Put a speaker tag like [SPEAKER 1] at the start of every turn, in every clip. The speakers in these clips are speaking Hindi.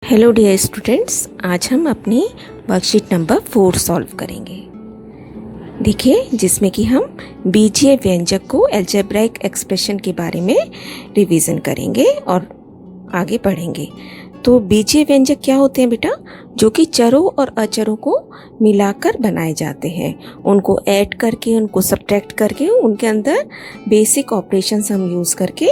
[SPEAKER 1] हेलो डियर स्टूडेंट्स, आज हम अपनी वर्कशीट नंबर 4 सॉल्व करेंगे। देखिए, जिसमें कि हम बीजीय व्यंजक को अलजेब्राइक एक्सप्रेशन के बारे में रिवीजन करेंगे और आगे बढ़ेंगे। तो बीजीय व्यंजक क्या होते हैं बेटा? जो कि चरों और अचरों को मिलाकर बनाए जाते हैं, उनको ऐड करके, उनको सब्ट्रैक्ट करके, उनके अंदर बेसिक ऑपरेशंस हम यूज़ करके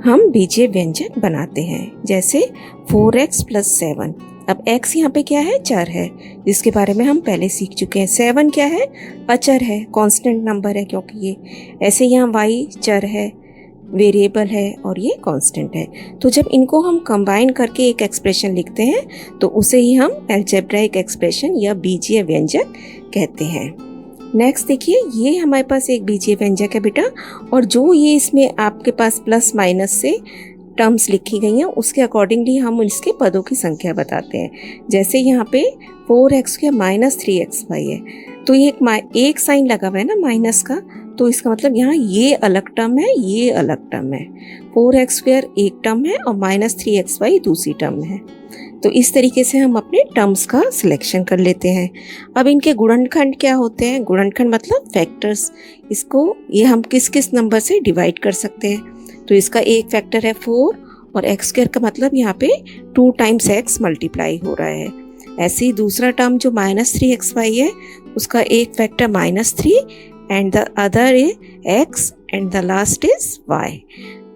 [SPEAKER 1] हम बीजीय व्यंजक बनाते हैं। जैसे 4x + 7। अब x यहाँ पे क्या है? चर है, जिसके बारे में हम पहले सीख चुके हैं। 7 क्या है? अचर है, कांस्टेंट नंबर है, क्योंकि ये ऐसे यहाँ y चर है, वेरिएबल है और ये कांस्टेंट है। तो जब इनको हम कंबाइन करके एक एक्सप्रेशन लिखते हैं तो उसे ही हम अलजेब्राइक एक्सप्रेशन या बीजीय व्यंजक कहते हैं। नेक्स्ट देखिए, ये हमारे पास एक बीजीय व्यंजक है बेटा, और जो ये इसमें आपके पास प्लस माइनस से टर्म्स लिखी गई हैं उसके अकॉर्डिंगली हम इसके पदों की संख्या बताते हैं। जैसे यहाँ पे 4x² - 3xy है, तो ये एक साइन लगा हुआ है ना माइनस का, तो इसका मतलब यहाँ ये अलग टर्म है, ये अलग टर्म है। 4x² एक टर्म है और -3xy दूसरी टर्म है। तो इस तरीके से हम अपने टर्म्स का सिलेक्शन कर लेते हैं। अब इनके गुणनखंड क्या होते हैं? गुणनखंड मतलब फैक्टर्स। इसको ये हम किस किस नंबर से डिवाइड कर सकते हैं? तो इसका एक फैक्टर है 4 और x² का मतलब यहाँ पे 2 टाइम्स x मल्टीप्लाई हो रहा है। ऐसे ही दूसरा टर्म जो -3xy है उसका एक factor -3 and the other is x and the last is y।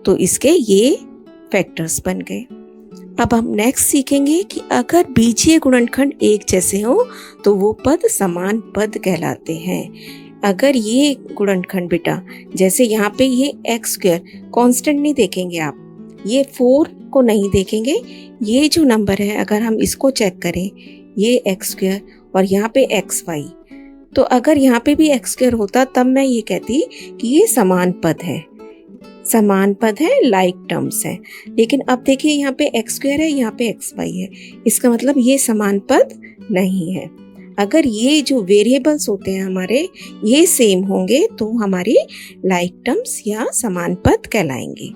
[SPEAKER 1] तो इसके ये फैक्टर्स बन गए। अब हम नेक्स्ट सीखेंगे कि अगर बीजीय गुणनखंड एक जैसे हो तो वो पद समान पद कहलाते हैं। अगर ये गुणनखंड बेटा, जैसे यहाँ पे ये x² कांस्टेंट नहीं देखेंगे आप, ये 4 को नहीं देखेंगे, ये जो नंबर है अगर हम इसको चेक करें, ये x² और यहाँ पे xy, तो अगर यहाँ पे भी x² होता तब मैं ये कहती कि ये समान पद है, समान पद है, लाइक टर्म्स है। लेकिन अब देखिए यहाँ पे x² है, यहाँ पे xy है, इसका मतलब ये समान पद नहीं है। अगर ये जो वेरिएबल्स होते हैं हमारे ये सेम होंगे तो हमारी लाइक टर्म्स या समान पद कहलाएंगे।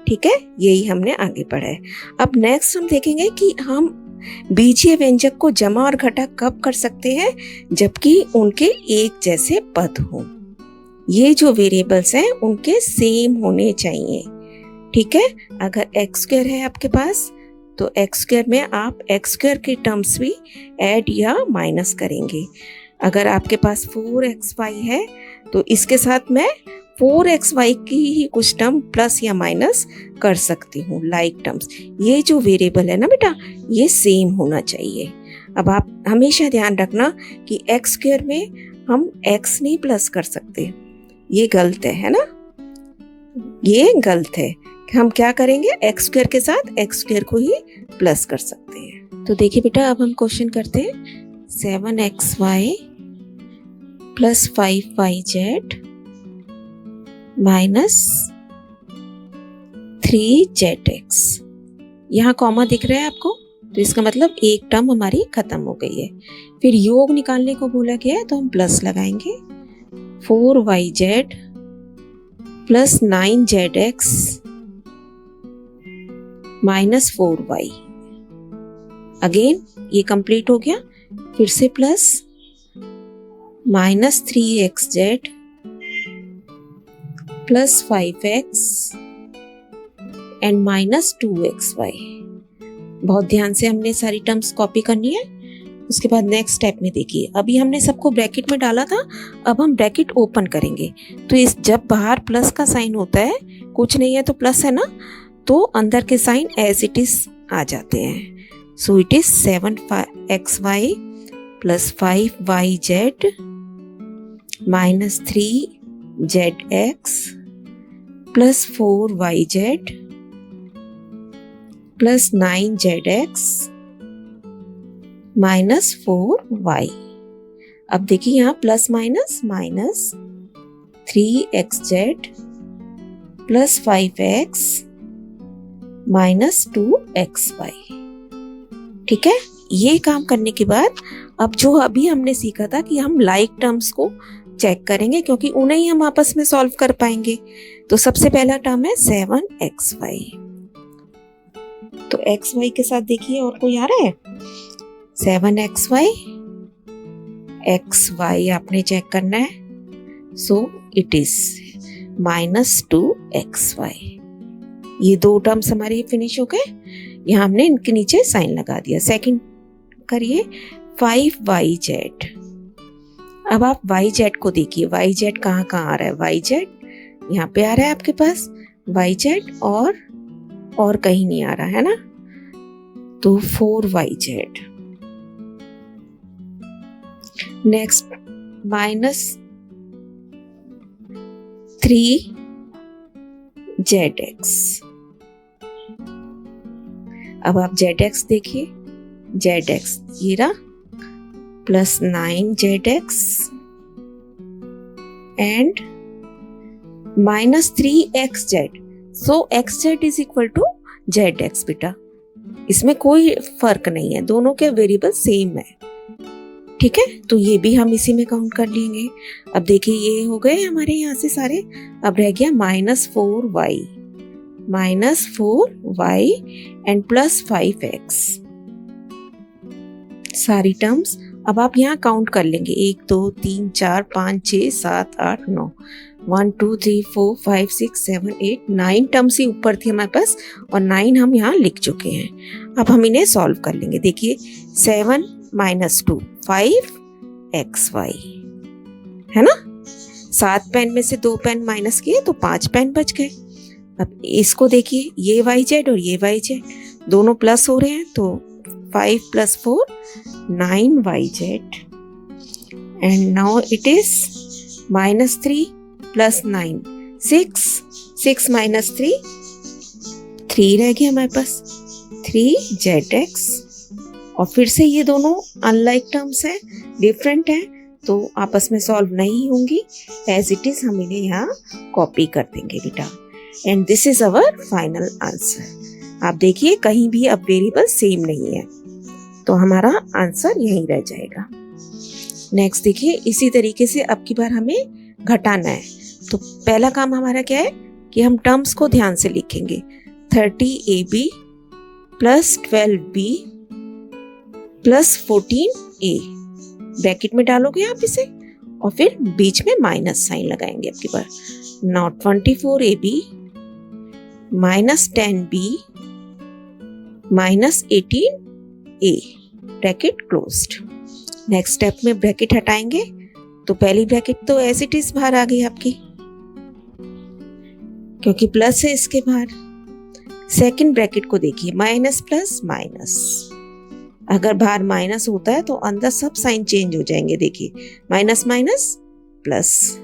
[SPEAKER 1] ठीक है, यही हमने आगे पढ़ा है। अब नेक्स्ट हम देखेंगे कि हम बीजीय व्यंजक को जमा और घटा कब कर सकते हैं? जबकि उनके एक जैसे पद हों। ये जो वेरिएबल्स हैं उनके सेम होने चाहिए। ठीक है, अगर x² है आपके पास तो x² में आप x² के टर्म्स भी ऐड या माइनस करेंगे। अगर आपके पास 4xy है तो इसके साथ मैं 4xy की ही कुछ टर्म प्लस या माइनस कर सकती हूँ, लाइक टर्म्स। ये जो वेरिएबल है ना बेटा, ये सेम होना चाहिए। अब आप हमेशा ध्यान रखना कि x² में हम x नहीं प्लस कर सकते, ये गलत है ना, ये गलत है। हम क्या करेंगे? x² के साथ x² को ही प्लस कर सकते हैं। तो देखिए बेटा, अब हम क्वेश्चन करते हैं। 7xy + 5yz - 3zx। यहाँ कॉमा दिख रहा है आपको, तो इसका मतलब एक टर्म हमारी खत्म हो गई है। फिर योग निकालने को बोला गया है तो हम प्लस लगाएंगे। 4yz + 9zx - 4y। अगेन ये कंप्लीट हो गया। फिर से plus -3xz + 5x and -2xy। बहुत ध्यान से हमने सारी टर्म्स कॉपी करनी है। उसके बाद नेक्स्ट स्टेप में देखिए, अभी हमने सबको ब्रैकेट में डाला था, अब हम ब्रैकेट ओपन करेंगे। तो इस जब बाहर प्लस का साइन होता है, कुछ नहीं है तो प्लस है ना, तो अंदर के साइन एज इट इज आ जाते हैं। So it is 7xy + 5yz - 3zx + 4yz + 9zx -4y। अब देखिए यहाँ plus minus -3xz + 5x - 2xy। ठीक है, ये काम करने के बाद अब जो अभी हमने सीखा था कि हम लाइक टर्म्स को चेक करेंगे, क्योंकि उन्हें ही हम आपस में सॉल्व कर पाएंगे। तो सबसे पहला टर्म है 7xy। तो एक्स वाई के साथ देखिए और कोई आ रहा है 7xy, एक्स वाई आपने चेक करना है, सो इट इज -2xy। ये दो टर्म्स हमारे फिनिश हो गए। यहाँ हमने इनके नीचे साइन लगा दिया। सेकंड करिए 5yz। अब आप yz को देखिए, yz कहाँ कहाँ आ रहा है, yz यहाँ पे आ रहा है आपके पास, yz और कहीं नहीं आ रहा है ना, तो 4yz। Next -3zx। अब आप zx देखिए, zx ये रहा +9zx and -3xz। So xz is equal to zx बेटा, इसमें कोई फर्क नहीं है, दोनों के वेरिएबल सेम है। ठीक है, तो ये भी हम इसी में काउंट कर लेंगे। अब देखिए ये हो गए हमारे यहाँ से सारे। अब रह गया -4y एंड +5x सारी टर्म्स। अब आप यहाँ काउंट कर लेंगे 1 2 3 4 5 6 7 8 9 1 2 3 4 5 6 7 8 9 टर्म्स ही ऊपर थी हमारे पास और 9 हम यहाँ लिख चुके हैं। अब हम इन्हें सॉल्व कर लेंगे। देखिए 7 - 2 5xy है ना, 7 पेन में से 2 पेन माइनस किए तो 5 पेन बच गए। अब इसको देखिए, ये yz और ये yz दोनों प्लस हो रहे हैं, तो 5 + 4 9yz and now it is -3 + 9 6 6 - 3 3 रह गया हमारे पास 3zx। और फिर से ये दोनों अनलाइक टर्म्स है, डिफरेंट है, तो आपस में सॉल्व नहीं होंगी। एज इट इज हम इन्हें यहाँ कॉपी कर देंगे बेटा। And this is our final answer. आप देखिए कहीं भी अब वेरिएबल सेम नहीं है, तो हमारा आंसर यहीं रह जाएगा। नेक्स्ट देखिए, इसी तरीके से अब की बार हमें घटाना है। तो पहला काम हमारा क्या है कि हम टर्म्स को ध्यान से लिखेंगे। 30ab + 12b + 14a ब्रैकेट में डालोगे आप इसे और फिर बीच में माइनस साइन लगाएंगे आपकी बार। Now 24ab -10b -18a bracket closed. Next step में ब्रैकेट हटाएंगे, तो पहली ब्रैकेट तो एज इट इज बाहर आ गई आपकी, क्योंकि प्लस है इसके बाहर। सेकंड ब्रैकेट को देखिए, माइनस प्लस माइनस, अगर बाहर माइनस होता है तो अंदर सब साइन चेंज हो जाएंगे। देखिए minus minus plus,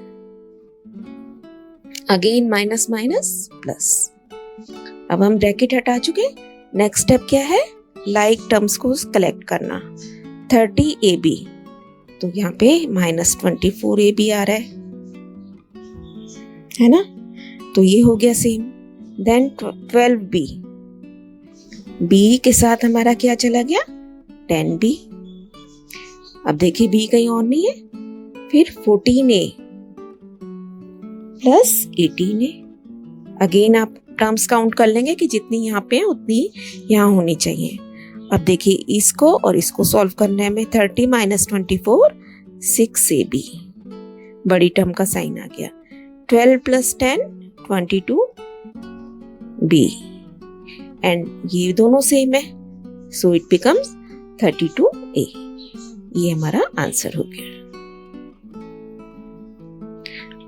[SPEAKER 1] again minus minus plus. अब हम ब्रैकेट हटा चुके। नेक्स्ट स्टेप क्या है, लाइक टर्म्स को कलेक्ट करना। 30ab, तो यहाँ पे -24ab आ रहा है ना, तो ये हो गया सेम। देन 12b, b के साथ हमारा क्या चला गया 10b। अब देखिए b कहीं और नहीं है। फिर 14a + 18a, अगेन आप टर्म्स काउंट कर लेंगे कि जितनी यहाँ पे है उतनी यहाँ होनी चाहिए। अब देखिए इसको और इसको सॉल्व करने में 30 - 24 6ab, बड़ी टर्म का साइन आ गया। 12 + 10 22b एंड ये दोनों सेम है, सो इट बिकम्स 32a। ये हमारा आंसर हो गया।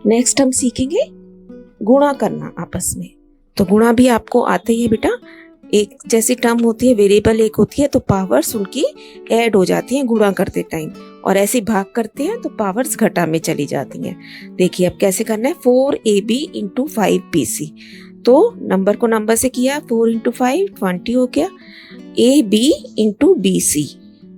[SPEAKER 1] नेक्स्ट हम सीखेंगे गुणा करना आपस में। तो गुणा भी आपको आते ही है बेटा। एक जैसी टर्म होती है, वेरिएबल एक होती है, तो पावर्स उनकी ऐड हो जाती हैं गुणा करते टाइम, और ऐसे भाग करते हैं तो पावर्स घटा में चली जाती हैं। देखिए अब कैसे करना है, 4ab × 5bc। तो नंबर को नंबर से किया, 4 × 5 20 हो गया। ab × bc,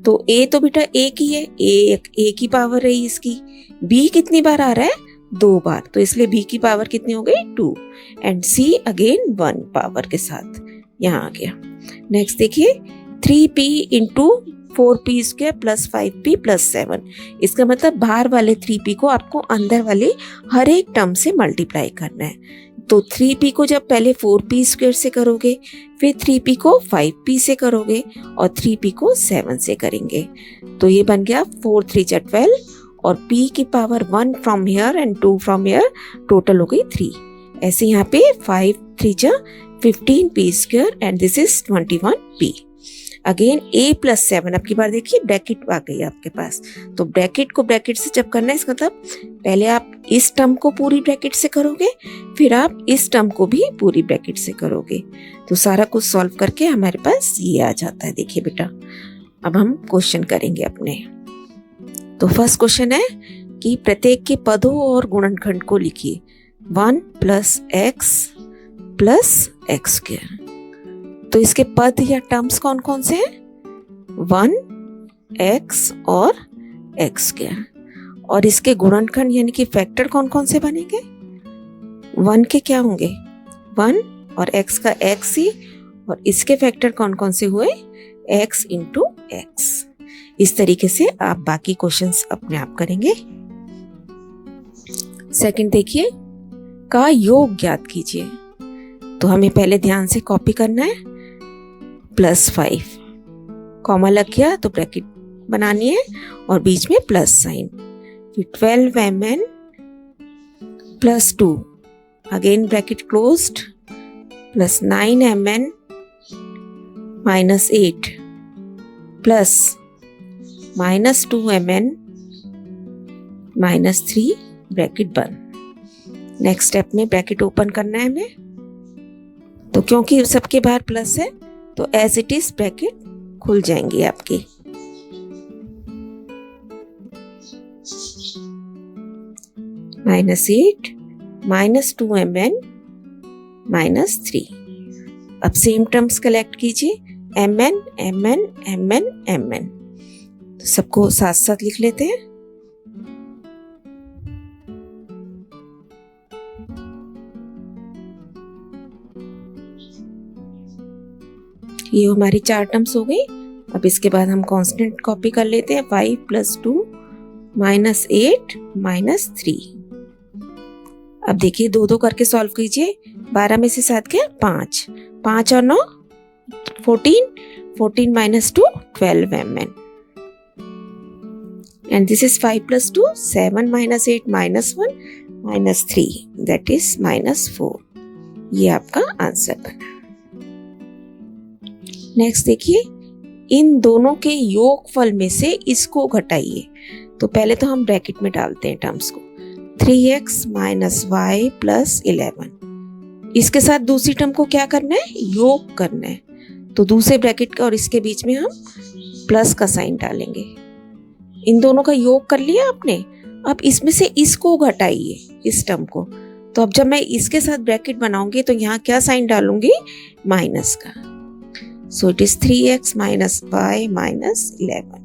[SPEAKER 1] तो a तो बेटा एक ही है, एक ही पावर रही इसकी। b कितनी बार आ रहा है 2 बार, तो इसलिए b की पावर कितनी हो गई 2 एंड c अगेन 1 पावर के साथ यहाँ आ गया। नेक्स्ट देखिए 3p × 4p² + 5p + 7। इसका मतलब बाहर वाले 3p को आपको अंदर वाले हर एक टर्म से मल्टीप्लाई करना है। तो 3p को जब पहले 4p स्क्वायर से करोगे, फिर 3p को 5p से करोगे और 3p को 7 से करेंगे, तो ये बन गया 4 3 जा 12 और p की power 1 from here and 2 from here, total हो गई 3। ऐसे यहाँ पे 5 3 जा 15p square and this is 21p। Again a plus 7, अब की बार देखिए ब्रैकेट आ गई आपके पास, तो ब्रैकेट को ब्रैकेट से जब करना है, इसका मतलब पहले आप इस टर्म को पूरी ब्रैकेट से करोगे, फिर आप इस टर्म को भी पूरी ब्रैकेट से करोगे, तो सारा कुछ सॉल्व करके हमारे पास ये आ जाता है। देखिए बेटा, अब हम क्वेश्चन करेंगे अपने। तो फर्स्ट क्वेश्चन है कि प्रत्येक के पदों और गुणनखंड को लिखिए। 1 प्लस एक्स स्क्वायर, तो इसके पद या टर्म्स कौन कौन से हैं? 1x और एक्स स्क्वायर। और इसके गुणनखंड यानी कि फैक्टर कौन कौन से बनेंगे? 1 के क्या होंगे? 1 और x का x ही, और इसके फैक्टर कौन कौन से हुए? x into x. इस तरीके से आप बाकी क्वेश्चंस अपने आप करेंगे। सेकंड देखिए, का योग ज्ञात कीजिए। तो हमें पहले ध्यान से कॉपी करना है। +5 कॉमा लग गया तो ब्रैकेट बनानी है और बीच में प्लस साइन, फिर 12mn +2 again bracket closed plus 9mn -8 plus -2mn -3 bracket बंद। नेक्स्ट स्टेप में ब्रैकेट ओपन करना है हमें, तो क्योंकि सबके बाहर प्लस है तो एज इट इज ब्रैकेट खुल जाएंगी आपकी। -8 -2mn -3। अब सेम टर्म्स कलेक्ट कीजिए, mn mn mn mn, तो सबको साथ साथ लिख लेते हैं। ये हमारी 4 टर्म्स हो गई। अब इसके बाद हम कांस्टेंट कॉपी कर लेते हैं। 5 + 2 -8 -3। अब देखिए 2 करके सॉल्व कीजिए। 12 में से 7 क्या? 5 5 और 9 14 14 - 2 12mn and this is 5 + 2 7 - 8 -1 -3 that is -4। ये आपका आंसर बना। नेक्स्ट देखिए, इन दोनों के योगफल में से इसको घटाइए। तो पहले तो हम ब्रैकेट में डालते हैं टर्म्स को। 3x - y + 11, इसके साथ दूसरी टर्म को क्या करना है? योग करना है। तो दूसरे ब्रैकेट का और इसके बीच में हम प्लस का साइन डालेंगे। इन दोनों का योग कर लिया आपने। अब इसमें से इसको घटाइए, इस टर्म को। तो अब जब मैं इसके साथ ब्रैकेट बनाऊंगी तो यहाँ क्या साइन डालूंगी? माइनस का। So it is 3x - y - 11।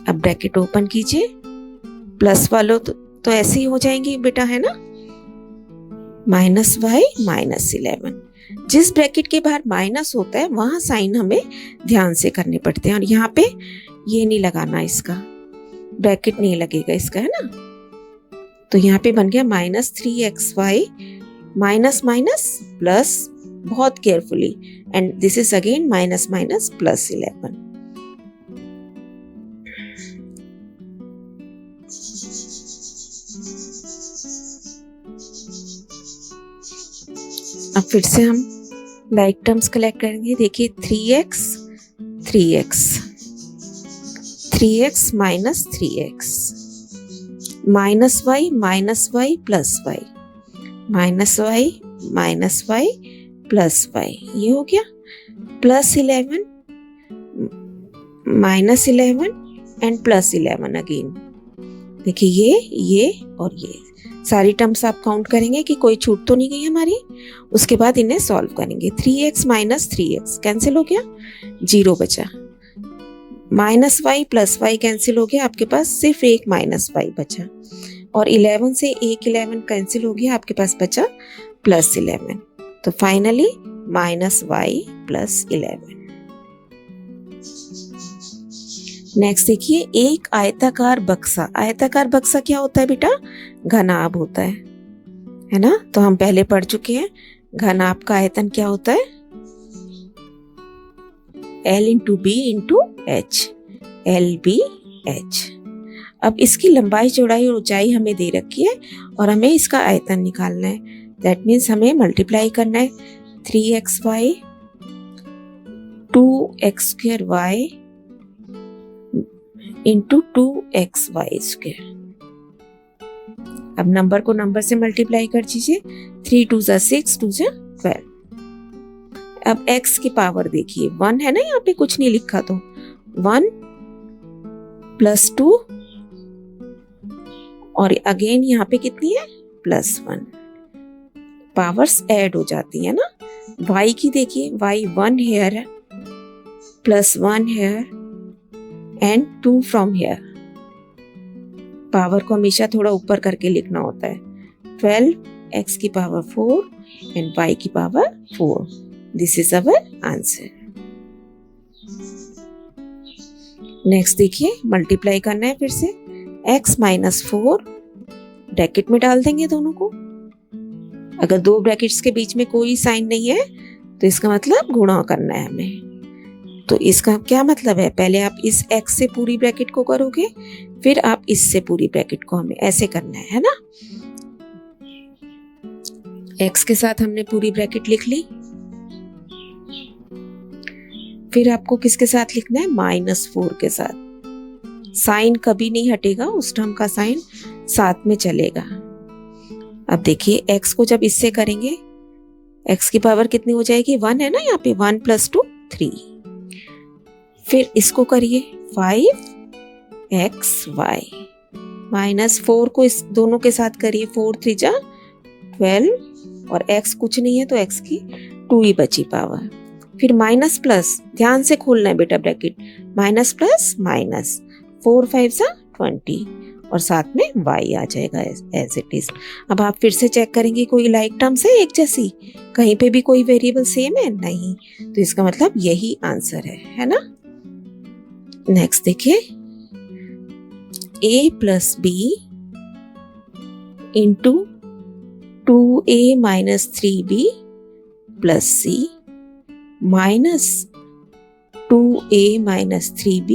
[SPEAKER 1] अब ब्रैकेट ओपन कीजिए। प्लस वालों तो ऐसे ही हो जाएंगी बेटा, है ना? -y - 11। जिस ब्रैकेट के बाहर माइनस होता है वहां साइन हमें ध्यान से करने पड़ते हैं, और यहाँ पे ये नहीं लगाना, इसका ब्रैकेट नहीं लगेगा इसका, है ना? तो यहाँ पे बन गया -3xy माइनस प्लस, बहुत carefully, and this is again minus plus 11। अब फिर से हम लाइक टर्म्स कलेक्ट करेंगे। देखिए 3x - 3x - 3x -y plus y -y plus y, ये हो गया। +11 -11 एंड +11 अगेन। देखिए ये और ये सारी टर्म्स आप काउंट करेंगे कि कोई छूट तो नहीं गई हमारी। उसके बाद इन्हें सॉल्व करेंगे। 3x - 3x कैंसिल हो गया, 0 बचा। -y + y कैंसिल हो गया, आपके पास सिर्फ एक -y बचा। और 11 से एक 11 कैंसिल हो गया, आपके पास बचा +11। तो फाइनली -y + 11। नेक्स्ट देखिए, एक आयताकार बक्सा। आयताकार बक्सा क्या होता है बेटा? घनाभ होता है है ना। तो हम पहले पढ़ चुके हैं घनाभ का आयतन क्या होता है, L into B into H, LBH। अब इसकी लंबाई चौड़ाई और ऊंचाई हमें दे रखी है और हमें इसका आयतन निकालना है। दैट मीन्स हमें मल्टीप्लाई करना है 3xy 2x² इंटू 2xy²। अब नंबर को नंबर से मल्टीप्लाई कर दीजिए, 3 2 जा 6, 2 जा 12। अब x की पावर देखिए, 1 है ना, यहाँ पे कुछ नहीं लिखा तो 1 प्लस 2 और अगेन यहाँ पे कितनी है +1। पावर्स ऐड हो जाती है ना। y की देखिए, y 1 हेयर है +1 here and 2 from here. Power को हमेशा थोड़ा ऊपर करके लिखना होता है। 12 x की पावर 4 एंड y की power 4। This is our answer. Next देखिए, मल्टीप्लाई करना है फिर से, x माइनस 4 ब्रैकेट में डाल देंगे दोनों को। अगर दो ब्रैकेट्स के बीच में कोई साइन नहीं है तो इसका मतलब गुणा करना है हमें। तो इसका क्या मतलब है, पहले आप इस x से पूरी ब्रैकेट को करोगे, फिर आप इससे पूरी ब्रैकेट को हमें ऐसे करना है ना। x के साथ हमने पूरी ब्रैकेट लिख ली, फिर आपको किसके साथ लिखना है, -4 के साथ। साइन कभी नहीं हटेगा, उस टर्म का साइन साथ में चलेगा। अब देखिए x को जब इससे करेंगे, x की पावर कितनी हो जाएगी, 1 है ना यहाँ पे, 1 + 2 3। फिर इसको करिए 5xy -4 को इस दोनों के साथ करिए, 4 3 जा 12 और x कुछ नहीं है तो x की 2 ही बची पावर। फिर माइनस प्लस, ध्यान से खोलना है बेटा ब्रैकेट, माइनस प्लस माइनस, 4 5 जा 20 और साथ में y आ जाएगा एज इट इज। अब आप फिर से चेक करेंगे कोई लाइक टर्म्स है एक जैसी, कहीं पे भी कोई वेरिएबल सेम है नहीं, तो इसका मतलब यही आंसर है ना। नेक्स्ट देखिए, a + b into 2a - 3b + c minus 2a - 3b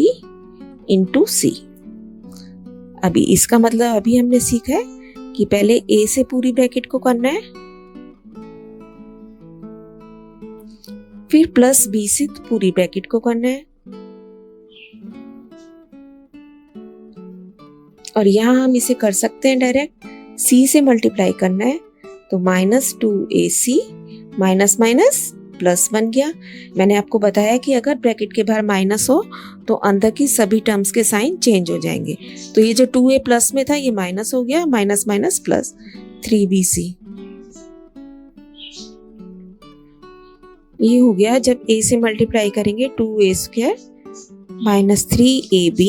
[SPEAKER 1] into c। अभी इसका मतलब अभी हमने सीखा है कि पहले a से पूरी ब्रैकेट को करना है, फिर प्लस b से पूरी ब्रैकेट को करना है, और यहां हम इसे कर सकते हैं डायरेक्ट, c से मल्टीप्लाई करना है तो -2ac माइनस माइनस प्लस बन गया। मैंने आपको बताया कि अगर ब्रैकेट के बाहर माइनस हो तो अंदर की सभी टर्म्स के साइन चेंज हो जाएंगे। तो ये जो 2a प्लस में था ये माइनस हो गया, माइनस माइनस प्लस 3bc। ये हो गया जब a से मल्टीप्लाई करेंगे 2a² -3ab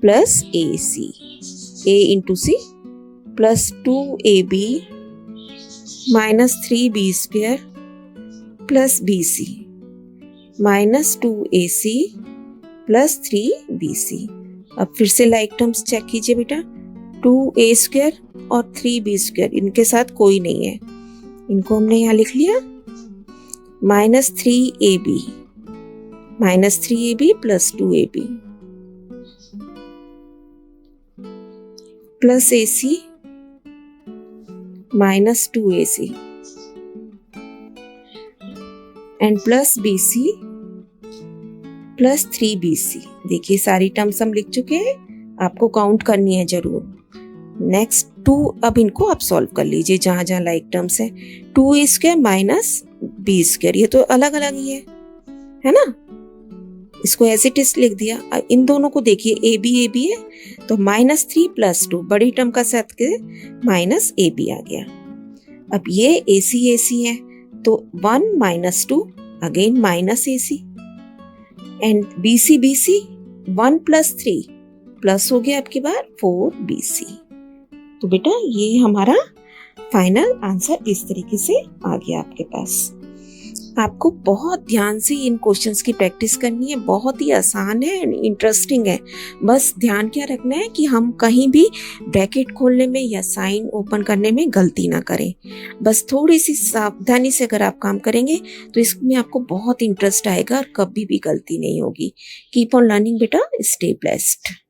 [SPEAKER 1] plus ac, a into c plus 2ab -3b² plus bc minus 2ac plus 3bc। अब फिर से लाइक टर्म्स चेक कीजिए बेटा, 2a² और 3b² इनके साथ कोई नहीं है, इनको हमने यहाँ लिख लिया, -3ab plus 2ab plus ac minus 2ac and plus bc plus 3bc। देखिए सारी टर्म्स हम लिख चुके हैं, आपको काउंट करनी है जरूर। नेक्स्ट 2, अब इनको आप सॉल्व कर लीजिए जहां जहां लाइक टर्म्स है। 2a² माइनस b², ये तो अलग अलग ही है ना, इसको एज इट इज लिख दिया। इन दोनों को देखिए a b है तो -3 + 2 बड़ी टर्म का साथ के -ab आ गया। अब ये ac है तो 1 - 2 again -ac and bc 1 + 3 plus हो गया आपकी बार 4bc। तो बेटा ये हमारा फाइनल आंसर इस तरीके से आ गया आपके पास। आपको बहुत ध्यान से इन क्वेश्चंस की प्रैक्टिस करनी है। बहुत ही आसान है एंड इंटरेस्टिंग है। बस ध्यान क्या रखना है कि हम कहीं भी ब्रैकेट खोलने में या साइन ओपन करने में गलती ना करें। बस थोड़ी सी सावधानी से अगर आप काम करेंगे तो इसमें आपको बहुत इंटरेस्ट आएगा और कभी भी गलती नहीं होगी। कीप ऑन लर्निंग बेटा, स्टे ब्लेस्ड।